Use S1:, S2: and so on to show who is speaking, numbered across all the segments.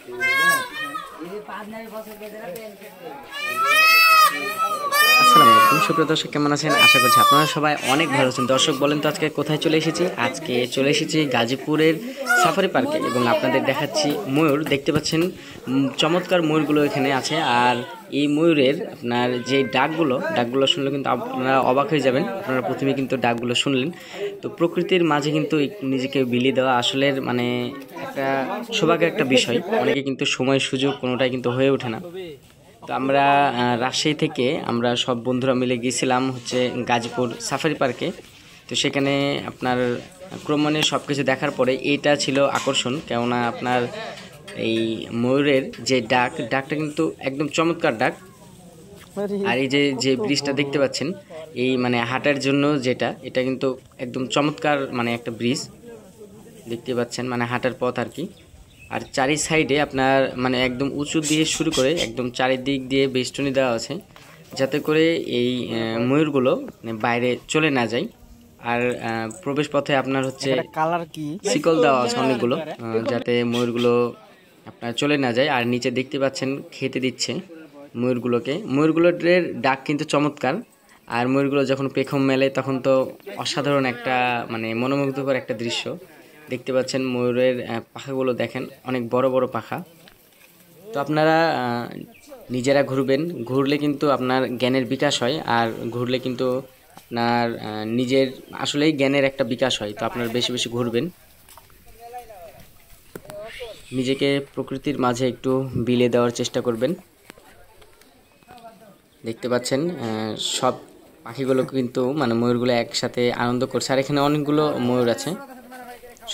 S1: আসসালামু আলাইকুম সুপ্রিয় দর্শক, কেমন আছেন? আশা করছি আপনারা সবাই অনেক ভালো আছেন। দর্শক বলেন তো আজকে কোথায় চলে এসেছি? আজকে চলে এসেছি গাজীপুরের সাফারি পার্কে এবং আপনাদের দেখাচ্ছি ময়ূর। দেখতে পাচ্ছেন চমৎকার ময়ূরগুলো এখানে আছে। আর এই ময়ূরের আপনার যে ডাকগুলো শুনলে কিন্তু আপনারা অবাক হয়ে যাবেন। আপনারা প্রথমে কিন্তু ডাকগুলো শুনলেন, তো প্রকৃতির মাঝে কিন্তু নিজেকে বিলিয়ে দেওয়া আসলে মানে একটা সৌভাগ্যের একটা বিষয়। অনেকে কিন্তু সময় সুযোগ কোনোটাই কিন্তু হয়ে ওঠে না। তো আমরা রাজশাহী থেকে আমরা সব বন্ধুরা মিলে গিয়েছিলাম হচ্ছে গাজীপুর সাফারি পার্কে। তো সেখানে আপনার ক্রমান্বয়ে সব কিছু দেখার পরে এইটা ছিল আকর্ষণ, কেননা আপনার এই ময়ূরের যে ডাকটা কিন্তু একদম চমৎকার ডাক। আর এই যে ব্রিজটা দেখতে পাচ্ছেন, এই মানে হাঁটার জন্য এটা কিন্তু একদম চমৎকার মানে একটা ব্রিজ দেখতে পাচ্ছেন, মানে হাঁটার পথ আর কি। আর চারি সাইডে আপনার মানে একদম উঁচু দিয়ে শুরু করে একদম চারিদিক দিয়ে বেষ্টনী দেওয়া আছে, যাতে করে এই ময়ূরগুলো বাইরে চলে না যায়। আর প্রবেশ পথে আপনার হচ্ছে শিকল দেওয়া আছে অনেকগুলো, যাতে ময়ূরগুলো আপনার চলে না যায়। আর নিচে দেখতে পাচ্ছেন খেতে দিচ্ছে ময়ূরগুলোর ডাক কিন্তু চমৎকার। আর ময়ূরগুলো যখন পেখম মেলে তখন তো অসাধারণ একটা মানে মনোমুগ্ধকর একটা দৃশ্য দেখতে পাচ্ছেন। ময়ূরের পাখাগুলো দেখেন, অনেক বড় বড় পাখা। তো আপনারা নিজেরা ঘুরলে কিন্তু আপনার জ্ঞানের বিকাশ হয়। আর ঘুরলে কিন্তু আপনার নিজের আসলেই জ্ঞানের একটা বিকাশ হয়। তো আপনারা বেশি বেশি ঘুরবেন, নিজেকে প্রকৃতির মাঝে একটু বিলিয়ে দেওয়ার চেষ্টা করবেন। দেখতে পাচ্ছেন সব পাখিগুলো কিন্তু মানে ময়ূরগুলো একসাথে আনন্দ করছে। আর এখানে অনেকগুলো ময়ূর আছে,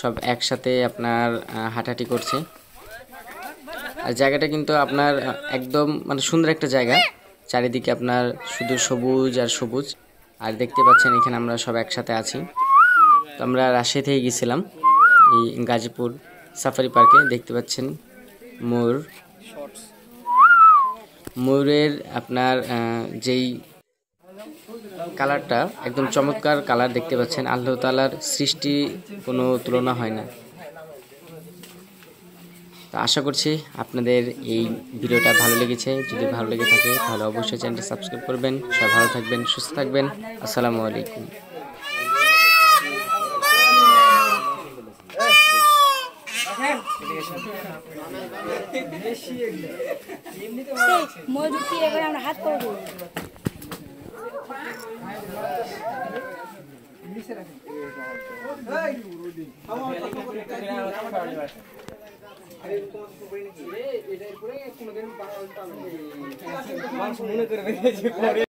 S1: সব একসাথে আপনার হাঁটাহাঁটি করছে। আর জায়গাটা কিন্তু আপনার একদম মানে সুন্দর একটা জায়গা, চারিদিকে আপনার শুধু সবুজ আর সবুজ। আর দেখতে পাচ্ছেন এখানে আমরা সব একসাথে আছি। তো আমরা রাজশাহী থেকে গেছিলাম এই গাজীপুর সাফারি পার্কে। দেখতে পাচ্ছেন ময়ূরের আপনার যেই কালারটা একদম চমৎকার কালার দেখতে পাচ্ছেন। আল্লাহ তাআলার সৃষ্টি কোনো তুলনা হয় না। তো আশা করছি আপনাদের এই ভিডিওটা ভালো লেগেছে। যদি ভালো লেগে থাকে তাহলে অবশ্যই চ্যানেলটি সাবস্ক্রাইব করবেন। সবাই ভালো থাকবেন, সুস্থ থাকবেন। আসসালামু আলাইকুম।
S2: আমরা হাত করব মনে করবে